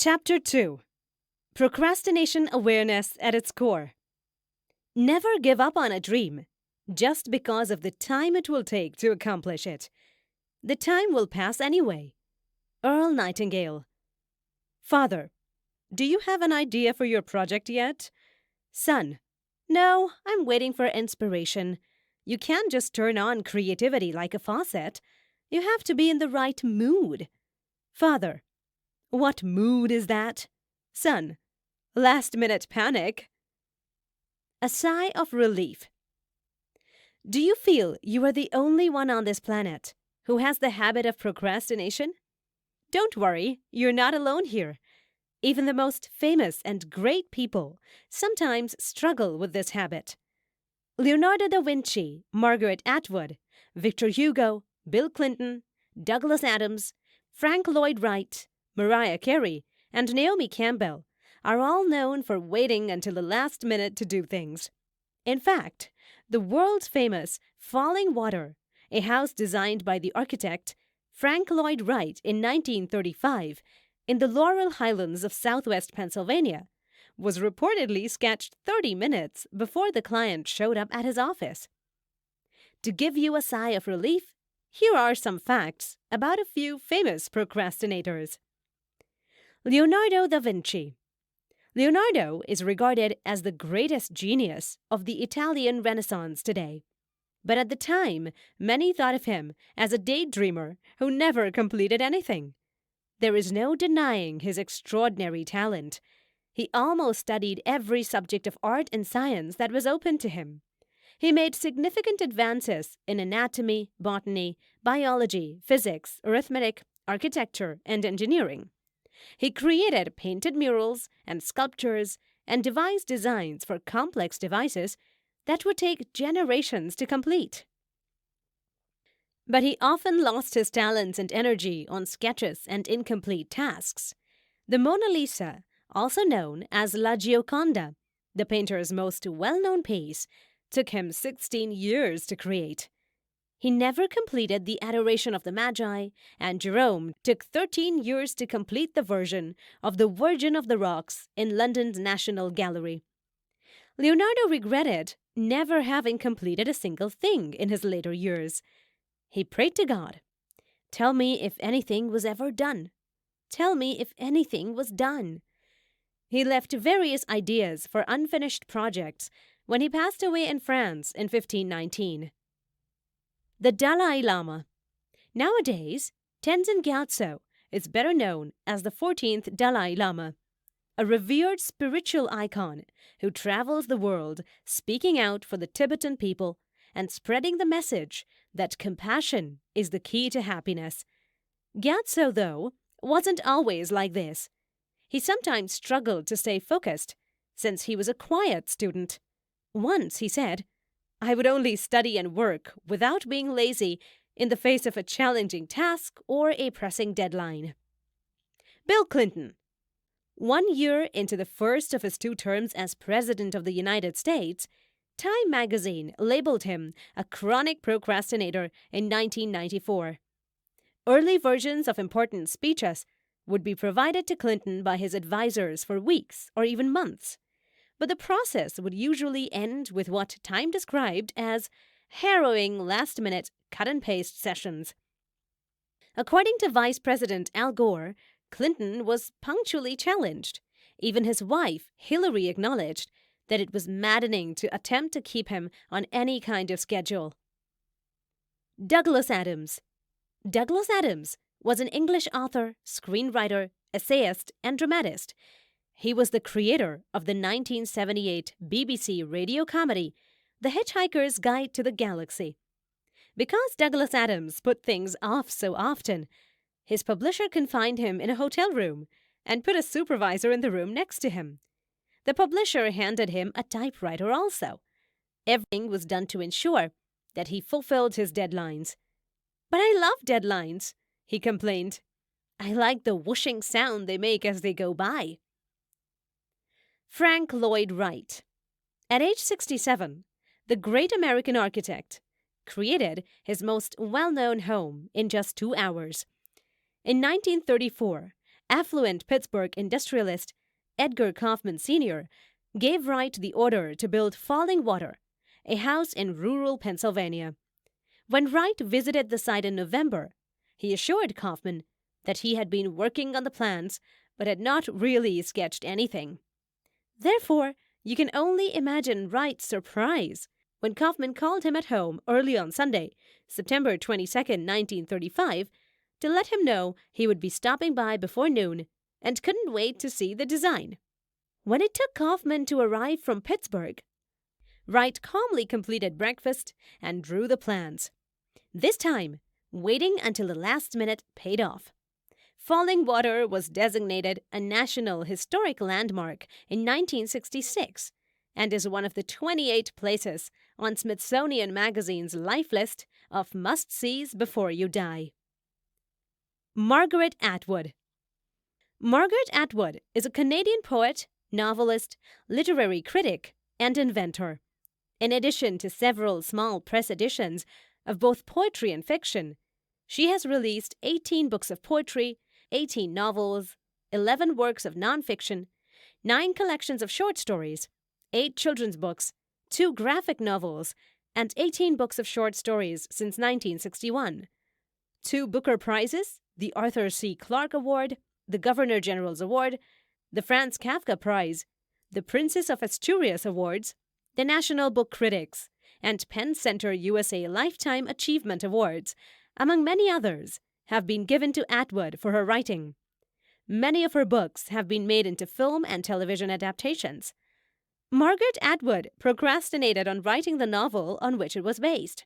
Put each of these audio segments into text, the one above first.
Chapter 2. Procrastination Awareness at its Core. Never give up on a dream just because of the time it will take to accomplish it. The time will pass anyway. Earl Nightingale. Father, do you have an idea for your project yet? Son, no, I'm waiting for inspiration. You can't just turn on creativity like a faucet. You have to be in the right mood. Father, what mood is that? Son, last-minute panic. A sigh of relief. Do you feel you are the only one on this planet who has the habit of procrastination? Don't worry, you're not alone here. Even the most famous and great people sometimes struggle with this habit. Leonardo da Vinci, Margaret Atwood, Victor Hugo, Bill Clinton, Douglas Adams, Frank Lloyd Wright, Mariah Carey, and Naomi Campbell are all known for waiting until the last minute to do things. In fact, the world-famous Falling Water, a house designed by the architect Frank Lloyd Wright in 1935 in the Laurel Highlands of southwest Pennsylvania, was reportedly sketched 30 minutes before the client showed up at his office. To give you a sigh of relief, here are some facts about a few famous procrastinators. Leonardo da Vinci. Leonardo is regarded as the greatest genius of the Italian Renaissance today. But at the time, many thought of him as a daydreamer who never completed anything. There is no denying his extraordinary talent. He almost studied every subject of art and science that was open to him. He made significant advances in anatomy, botany, biology, physics, arithmetic, architecture, and engineering. He created painted murals and sculptures and devised designs for complex devices that would take generations to complete. But he often lost his talents and energy on sketches and incomplete tasks. The Mona Lisa, also known as La Gioconda, the painter's most well-known piece, took him 16 years to create. He never completed the Adoration of the Magi, and Jerome took 13 years to complete the version of the Virgin of the Rocks in London's National Gallery. Leonardo regretted never having completed a single thing in his later years. He prayed to God, "Tell me if anything was ever done. Tell me if anything was done." He left various ideas for unfinished projects when he passed away in France in 1519. The Dalai Lama. Nowadays, Tenzin Gyatso is better known as the 14th Dalai Lama, a revered spiritual icon who travels the world speaking out for the Tibetan people and spreading the message that compassion is the key to happiness. Gyatso, though, wasn't always like this. He sometimes struggled to stay focused, since he was a quiet student. Once he said, "I would only study and work without being lazy in the face of a challenging task or a pressing deadline." Bill Clinton. 1 year into the first of his 2 terms as President of the United States, Time magazine labeled him a chronic procrastinator in 1994. Early versions of important speeches would be provided to Clinton by his advisors for weeks or even months. But the process would usually end with what Time described as harrowing last-minute cut-and-paste sessions. According to Vice President Al Gore, Clinton was punctually challenged. Even his wife, Hillary, acknowledged that it was maddening to attempt to keep him on any kind of schedule. Douglas Adams. Douglas Adams was an English author, screenwriter, essayist, and dramatist. He was the creator of the 1978 BBC radio comedy, The Hitchhiker's Guide to the Galaxy. Because Douglas Adams put things off so often, his publisher confined him in a hotel room and put a supervisor in the room next to him. The publisher handed him a typewriter also. Everything was done to ensure that he fulfilled his deadlines. "But I love deadlines," he complained. "I like the whooshing sound they make as they go by." Frank Lloyd Wright. At age 67, the great American architect created his most well-known home in just 2 hours. In 1934, affluent Pittsburgh industrialist Edgar Kaufman Sr. gave Wright the order to build Falling Water, a house in rural Pennsylvania. When Wright visited the site in November, he assured Kaufman that he had been working on the plans but had not really sketched anything. Therefore, you can only imagine Wright's surprise when Kaufman called him at home early on Sunday, September 22, 1935, to let him know he would be stopping by before noon and couldn't wait to see the design. When it took Kaufman to arrive from Pittsburgh, Wright calmly completed breakfast and drew the plans. This time, waiting until the last minute paid off. Falling Water was designated a National Historic Landmark in 1966 and is one of the 28 places on Smithsonian Magazine's Life List of Must-Sees Before You Die. Margaret Atwood. Margaret Atwood is a Canadian poet, novelist, literary critic, and inventor. In addition to several small press editions of both poetry and fiction, she has released 18 books of poetry, 18 novels, 11 works of nonfiction, 9 collections of short stories, 8 children's books, 2 graphic novels, and 18 books of short stories since 1961. 2 Booker Prizes, the Arthur C. Clarke Award, the Governor General's Award, the Franz Kafka Prize, the Princess of Asturias Awards, the National Book Critics, and Penn Center USA Lifetime Achievement Awards, among many others, have been given to Atwood for her writing. Many of her books have been made into film and television adaptations. Margaret Atwood procrastinated on writing the novel on which it was based.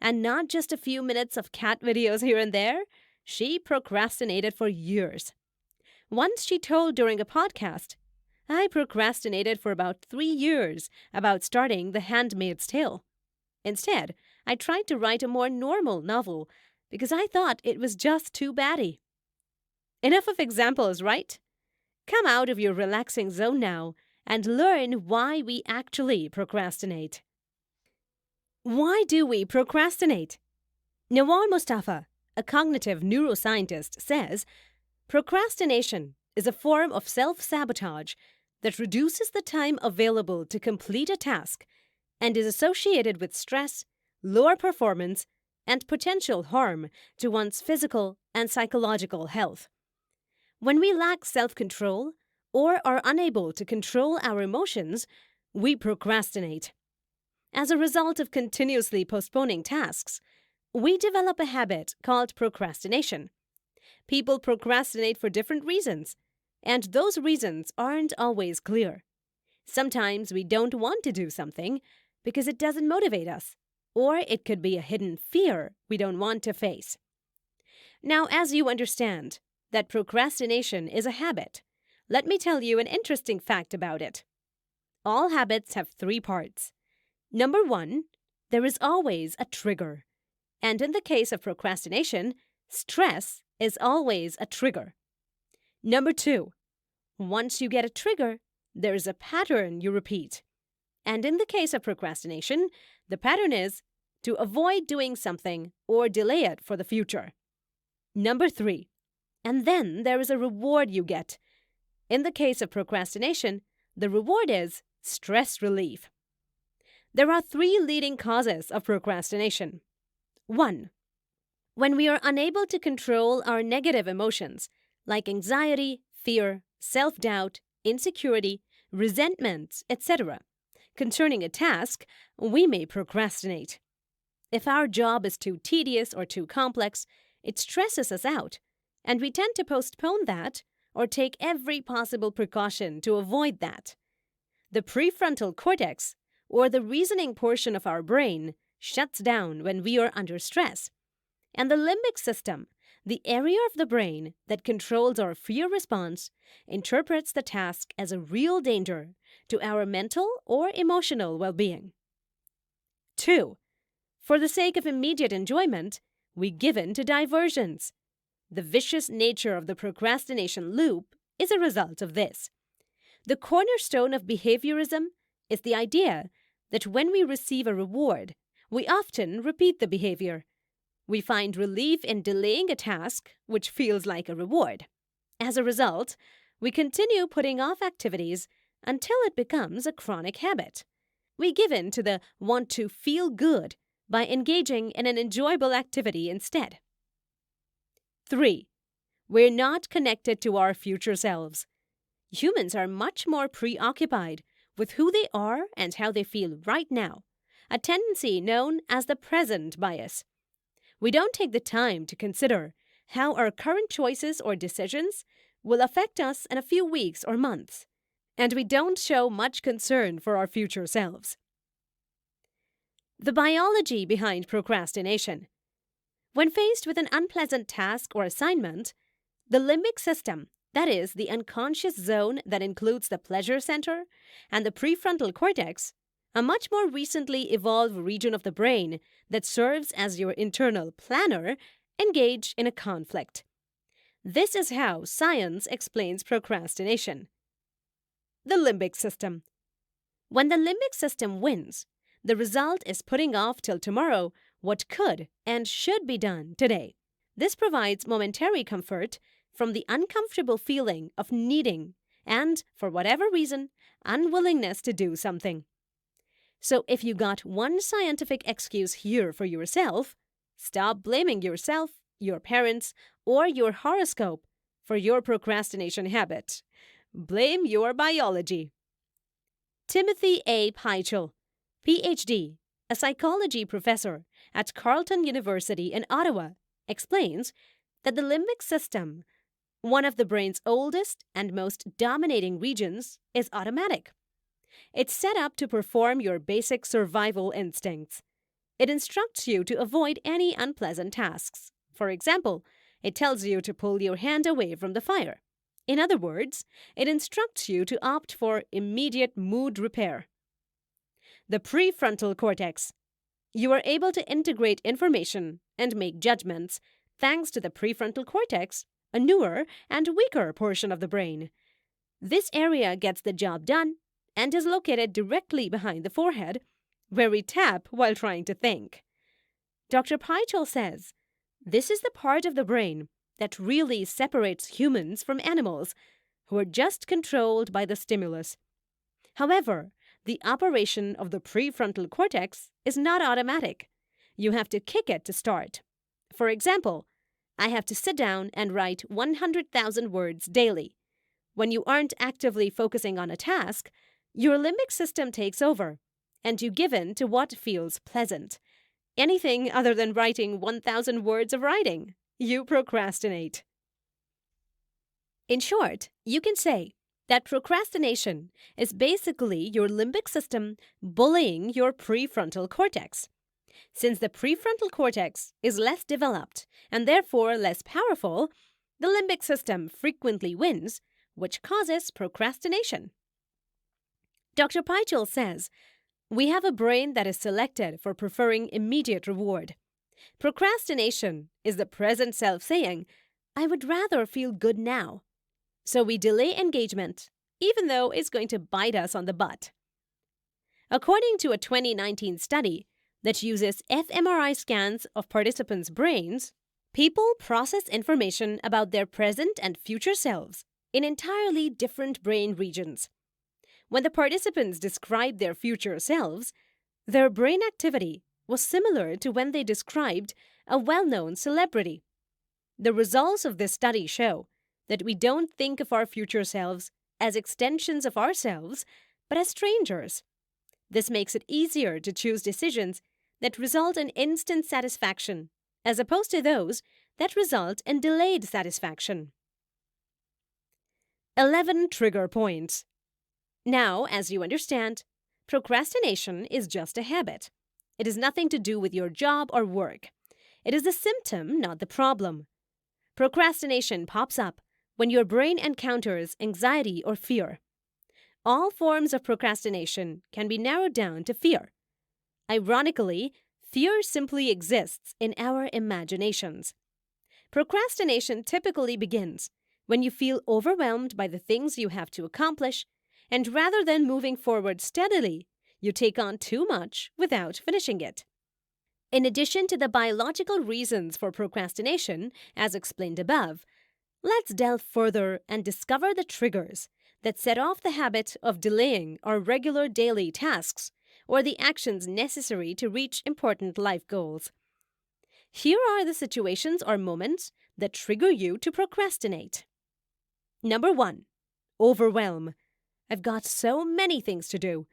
And not just a few minutes of cat videos here and there, she procrastinated for years. Once she told during a podcast, "I procrastinated for about 3 years about starting The Handmaid's Tale. Instead, I tried to write a more normal novel because I thought it was just too batty." Enough of examples, right? Come out of your relaxing zone now and learn why we actually procrastinate. Why do we procrastinate? Nawal Mustafa, a cognitive neuroscientist, says, procrastination is a form of self-sabotage that reduces the time available to complete a task and is associated with stress, lower performance, and potential harm to one's physical and psychological health. When we lack self-control or are unable to control our emotions, we procrastinate. As a result of continuously postponing tasks, we develop a habit called procrastination. People procrastinate for different reasons, and those reasons aren't always clear. Sometimes we don't want to do something because it doesn't motivate us, or it could be a hidden fear we don't want to face. Now, as you understand that procrastination is a habit, let me tell you an interesting fact about it. All habits have 3 parts. Number 1, there is always a trigger. And in the case of procrastination, stress is always a trigger. Number 2, once you get a trigger, there is a pattern you repeat. And in the case of procrastination, the pattern is to avoid doing something or delay it for the future. Number 3, and then there is a reward you get. In the case of procrastination, the reward is stress relief. There are 3 leading causes of procrastination. 1. When we are unable to control our negative emotions, like anxiety, fear, self-doubt, insecurity, resentment, etc., concerning a task, we may procrastinate. If our job is too tedious or too complex, it stresses us out, and we tend to postpone that or take every possible precaution to avoid that. The prefrontal cortex, or the reasoning portion of our brain, shuts down when we are under stress. And the limbic system, the area of the brain that controls our fear response, interprets the task as a real danger to our mental or emotional well-being. 2. For the sake of immediate enjoyment, we give in to diversions. The vicious nature of the procrastination loop is a result of this. The cornerstone of behaviorism is the idea that when we receive a reward, we often repeat the behavior. We find relief in delaying a task which feels like a reward. As a result, we continue putting off activities until it becomes a chronic habit. We give in to the want to feel good by engaging in an enjoyable activity instead. 3. We're not connected to our future selves. Humans are much more preoccupied with who they are and how they feel right now, a tendency known as the present bias. We don't take the time to consider how our current choices or decisions will affect us in a few weeks or months, and we don't show much concern for our future selves. The biology behind procrastination. When faced with an unpleasant task or assignment, the limbic system, that is, the unconscious zone that includes the pleasure center and the prefrontal cortex, a much more recently evolved region of the brain that serves as your internal planner, engage in a conflict. This is how science explains procrastination. The limbic system. When the limbic system wins, the result is putting off till tomorrow what could and should be done today. This provides momentary comfort from the uncomfortable feeling of needing and, for whatever reason, unwillingness to do something. So if you got one scientific excuse here for yourself, stop blaming yourself, your parents, or your horoscope for your procrastination habit. Blame your biology. Timothy A. Pychyl, Ph.D., a psychology professor at Carleton University in Ottawa, explains that the limbic system, one of the brain's oldest and most dominating regions, is automatic. It's set up to perform your basic survival instincts. It instructs you to avoid any unpleasant tasks. For example, it tells you to pull your hand away from the fire. In other words, it instructs you to opt for immediate mood repair. The prefrontal cortex. You are able to integrate information and make judgments thanks to the prefrontal cortex, a newer and weaker portion of the brain. This area gets the job done and is located directly behind the forehead, where we tap while trying to think. Dr. Pychyl says, this is the part of the brain that really separates humans from animals, who are just controlled by the stimulus. However, the operation of the prefrontal cortex is not automatic. You have to kick it to start. For example, I have to sit down and write 100,000 words daily. When you aren't actively focusing on a task, your limbic system takes over, and you give in to what feels pleasant. Anything other than writing 1,000 words of writing, you procrastinate. In short, you can say that procrastination is basically your limbic system bullying your prefrontal cortex. Since the prefrontal cortex is less developed and therefore less powerful, the limbic system frequently wins, which causes procrastination. Dr. Pychyl says, we have a brain that is selected for preferring immediate reward. Procrastination is the present self saying, I would rather feel good now. So we delay engagement, even though it's going to bite us on the butt. According to a 2019 study that uses fMRI scans of participants' brains, people process information about their present and future selves in entirely different brain regions. When the participants described their future selves, their brain activity was similar to when they described a well-known celebrity. The results of this study show that we don't think of our future selves as extensions of ourselves, but as strangers. This makes it easier to choose decisions that result in instant satisfaction, as opposed to those that result in delayed satisfaction. 11 trigger points. Now, as you understand, procrastination is just a habit. It has nothing to do with your job or work. It is the symptom, not the problem. Procrastination pops up when your brain encounters anxiety or fear. All forms of procrastination can be narrowed down to fear. Ironically, fear simply exists in our imaginations. Procrastination typically begins when you feel overwhelmed by the things you have to accomplish, and rather than moving forward steadily, you take on too much without finishing it. In addition to the biological reasons for procrastination, as explained above, Let's delve further and discover the triggers that set off the habit of delaying our regular daily tasks or the actions necessary to reach important life goals. Here are the situations or moments that trigger you to procrastinate. Number 1. Overwhelm. I've got so many things to do.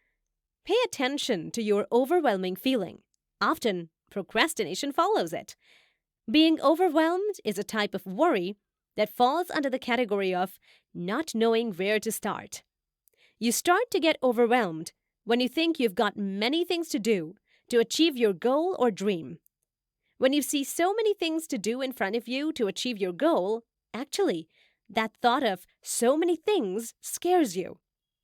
Pay attention to your overwhelming feeling. Often, procrastination follows it. Being overwhelmed is a type of worry that falls under the category of not knowing where to start. You start to get overwhelmed when you think you've got many things to do to achieve your goal or dream. When you see so many things to do in front of you to achieve your goal, actually, that thought of so many things scares you,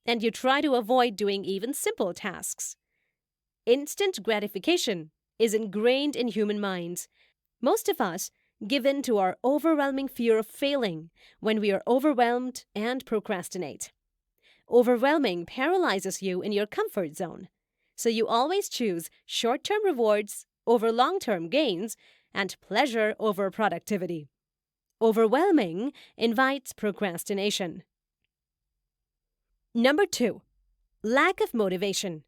and you try to avoid doing even simple tasks. Instant gratification is ingrained in human minds. Most of us give in to our overwhelming fear of failing when we are overwhelmed and procrastinate. Overwhelming paralyzes you in your comfort zone, so you always choose short-term rewards over long-term gains and pleasure over productivity. Overwhelming invites procrastination. Number 2. Lack of motivation.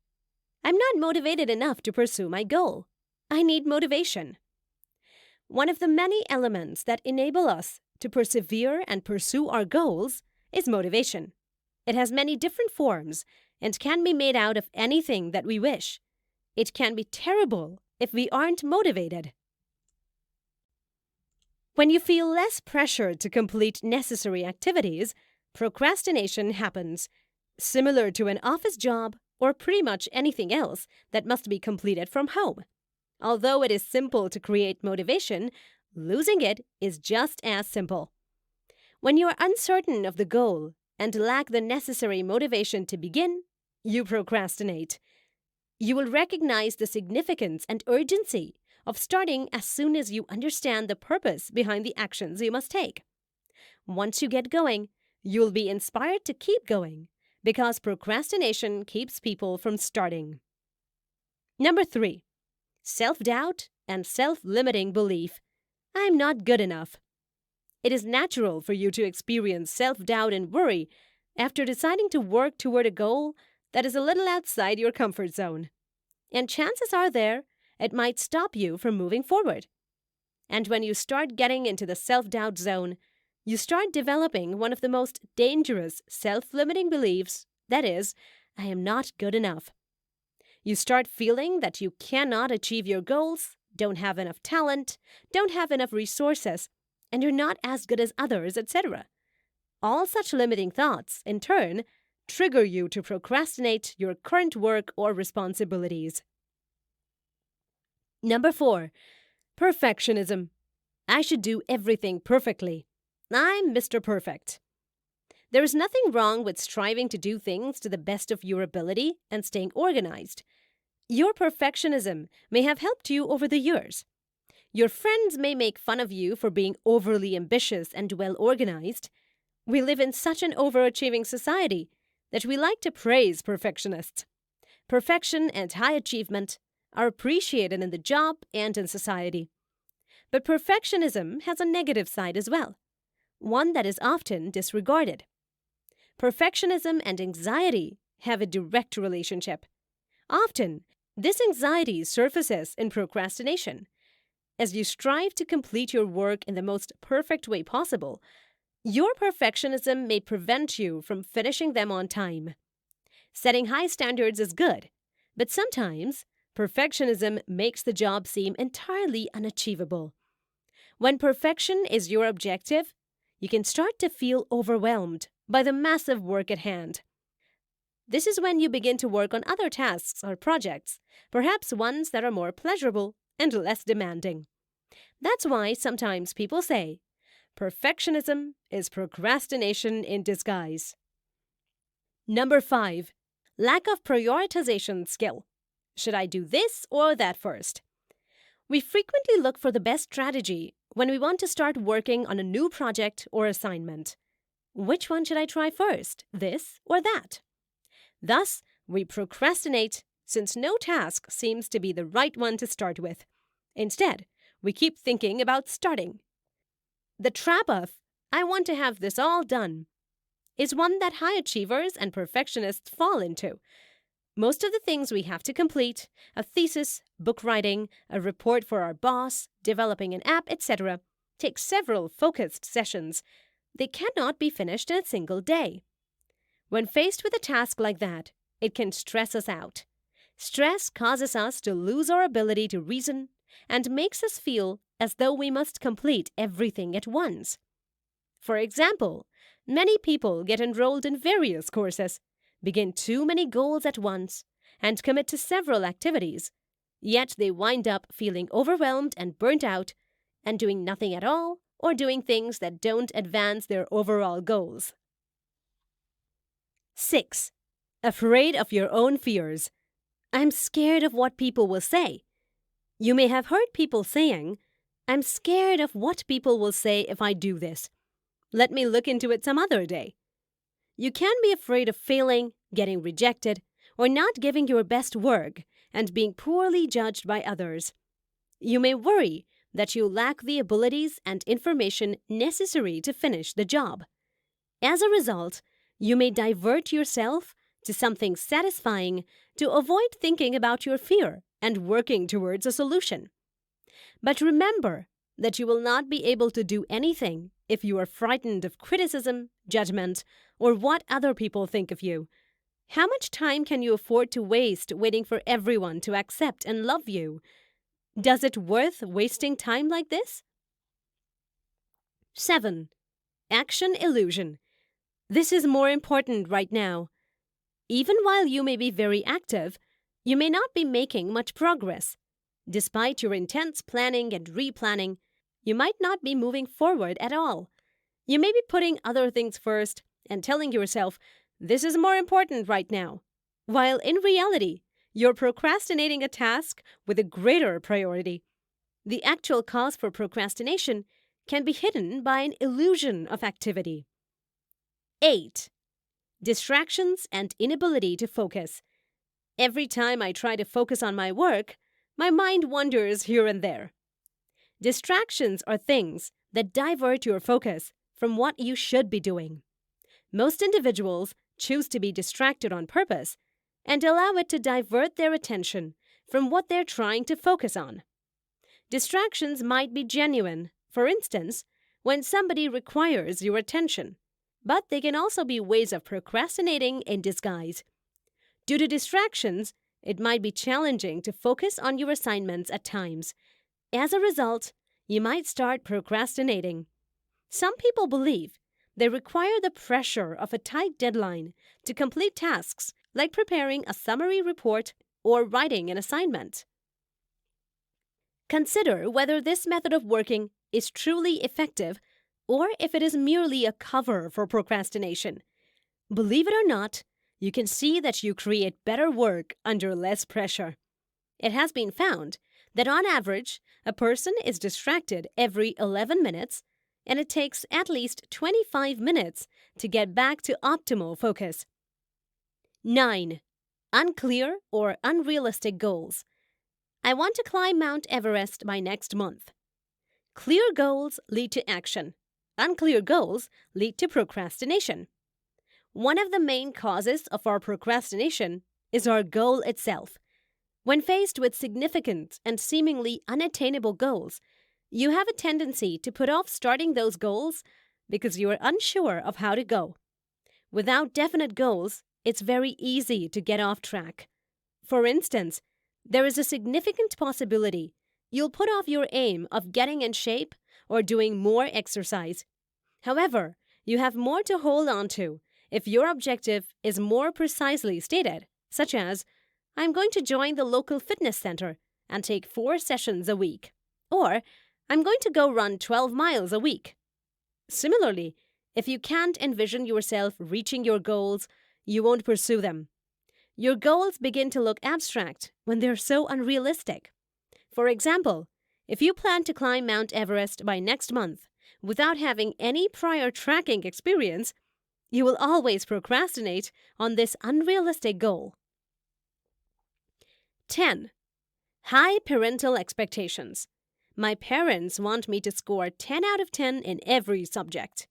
I'm not motivated enough to pursue my goal. I need motivation. One of the many elements that enable us to persevere and pursue our goals is motivation. It has many different forms and can be made out of anything that we wish. It can be terrible if we aren't motivated. When you feel less pressure to complete necessary activities, procrastination happens, similar to an office job or pretty much anything else that must be completed from home. Although it is simple to create motivation, losing it is just as simple. When you are uncertain of the goal and lack the necessary motivation to begin, you procrastinate. You will recognize the significance and urgency of starting as soon as you understand the purpose behind the actions you must take. Once you get going, you'll be inspired to keep going because procrastination keeps people from starting. Number 3. Self-doubt and self-limiting belief. I'm not good enough. It is natural for you to experience self-doubt and worry after deciding to work toward a goal that is a little outside your comfort zone. And chances are it might stop you from moving forward. And when you start getting into the self-doubt zone, you start developing one of the most dangerous self-limiting beliefs, that is, I am not good enough. You start feeling that you cannot achieve your goals, don't have enough talent, don't have enough resources, and you're not as good as others, etc. All such limiting thoughts, in turn, trigger you to procrastinate your current work or responsibilities. Number 4. Perfectionism. I should do everything perfectly. I'm Mr. Perfect. There is nothing wrong with striving to do things to the best of your ability and staying organized. Your perfectionism may have helped you over the years. Your friends may make fun of you for being overly ambitious and well-organized. We live in such an overachieving society that we like to praise perfectionists. Perfection and high achievement are appreciated in the job and in society. But perfectionism has a negative side as well, one that is often disregarded. Perfectionism and anxiety have a direct relationship. Often, this anxiety surfaces in procrastination. As you strive to complete your work in the most perfect way possible, your perfectionism may prevent you from finishing them on time. Setting high standards is good, but sometimes perfectionism makes the job seem entirely unachievable. When perfection is your objective, you can start to feel overwhelmed by the massive work at hand. This is when you begin to work on other tasks or projects, perhaps ones that are more pleasurable and less demanding. That's why sometimes people say, perfectionism is procrastination in disguise. Number 5. Lack of prioritization skill. Should I do this or that first? We frequently look for the best strategy when we want to start working on a new project or assignment. Which one should I try first, this or that? Thus, we procrastinate since no task seems to be the right one to start with. Instead, we keep thinking about starting. The trap of, I want to have this all done, is one that high achievers and perfectionists fall into. Most of the things we have to complete, a thesis, book writing, a report for our boss, developing an app, etc., take several focused sessions. They cannot be finished in a single day. When faced with a task like that, it can stress us out. Stress causes us to lose our ability to reason and makes us feel as though we must complete everything at once. For example, many people get enrolled in various courses, begin too many goals at once, and commit to several activities, yet they wind up feeling overwhelmed and burnt out and doing nothing at all or doing things that don't advance their overall goals. 6. Afraid of your own fears. I'm scared of what people will say. You may have heard people saying, I'm scared of what people will say if I do this. Let me look into it some other day. You can be afraid of failing, getting rejected, or not giving your best work and being poorly judged by others. You may worry that you lack the abilities and information necessary to finish the job. As a result, you may divert yourself to something satisfying to avoid thinking about your fear and working towards a solution. But remember that you will not be able to do anything if you are frightened of criticism, judgment, or what other people think of you. How much time can you afford to waste waiting for everyone to accept and love you? Does it worth wasting time like this? 7. Action illusion. This is more important right now. Even while you may be very active, you may not be making much progress. Despite your intense planning and replanning, you might not be moving forward at all. You may be putting other things first and telling yourself, this is more important right now, while in reality, you're procrastinating a task with a greater priority. The actual cause for procrastination can be hidden by an illusion of activity. 8. Distractions and inability to focus. Every time I try to focus on my work, my mind wanders here and there. Distractions are things that divert your focus from what you should be doing. Most individuals choose to be distracted on purpose and allow it to divert their attention from what they're trying to focus on. Distractions might be genuine, for instance, when somebody requires your attention, but they can also be ways of procrastinating in disguise. Due to distractions, it might be challenging to focus on your assignments at times. As a result, you might start procrastinating. Some people believe they require the pressure of a tight deadline to complete tasks like preparing a summary report or writing an assignment. Consider whether this method of working is truly effective or if it is merely a cover for procrastination. Believe it or not, you can see that you create better work under less pressure. It has been found that on average, a person is distracted every 11 minutes, and it takes at least 25 minutes to get back to optimal focus. 9. Unclear or unrealistic goals. I want to climb Mount Everest by next month. Clear goals lead to action. Unclear goals lead to procrastination. One of the main causes of our procrastination is our goal itself. When faced with significant and seemingly unattainable goals, you have a tendency to put off starting those goals because you are unsure of how to go. Without definite goals, it's very easy to get off track. For instance, there is a significant possibility you'll put off your aim of getting in shape or doing more exercise. However, you have more to hold on to if your objective is more precisely stated, such as, I'm going to join the local fitness center and take 4 sessions a week, or I'm going to go run 12 miles a week. Similarly, if you can't envision yourself reaching your goals, you won't pursue them. Your goals begin to look abstract when they're so unrealistic. For example, if you plan to climb Mount Everest by next month without having any prior tracking experience, you will always procrastinate on this unrealistic goal. 10. High parental expectations. My parents want me to score 10 out of 10 in every subject.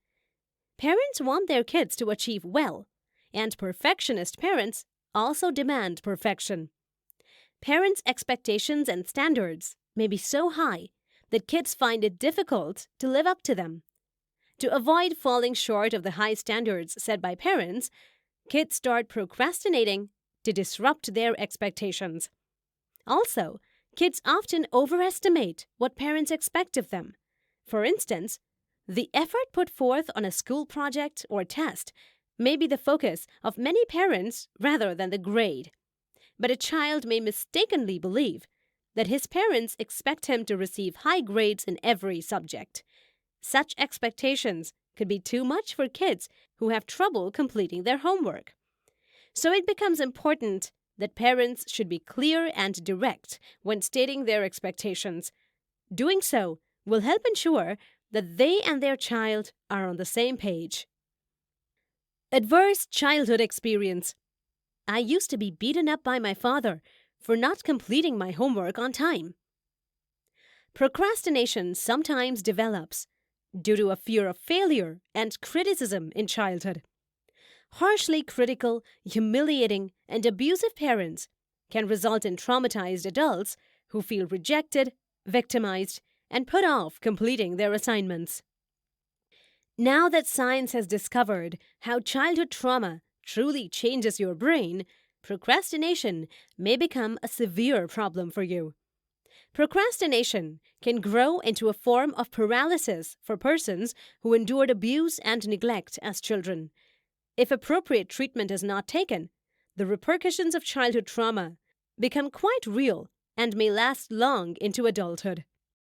Parents want their kids to achieve well, and perfectionist parents also demand perfection. Parents' expectations and standards may be so high that kids find it difficult to live up to them. To avoid falling short of the high standards set by parents, kids start procrastinating to disrupt their expectations. Also, kids often overestimate what parents expect of them. For instance, the effort put forth on a school project or test may be the focus of many parents rather than the grade. But a child may mistakenly believe that his parents expect him to receive high grades in every subject. Such expectations could be too much for kids who have trouble completing their homework. So it becomes important that parents should be clear and direct when stating their expectations. Doing so will help ensure that they and their child are on the same page. Adverse childhood experience. I used to be beaten up by my father for not completing my homework on time. Procrastination sometimes develops due to a fear of failure and criticism in childhood. Harshly critical, humiliating, and abusive parents can result in traumatized adults who feel rejected, victimized, and put off completing their assignments. Now that science has discovered how childhood trauma truly changes your brain, procrastination may become a severe problem for you. Procrastination can grow into a form of paralysis for persons who endured abuse and neglect as children. If appropriate treatment is not taken, the repercussions of childhood trauma become quite real and may last long into adulthood.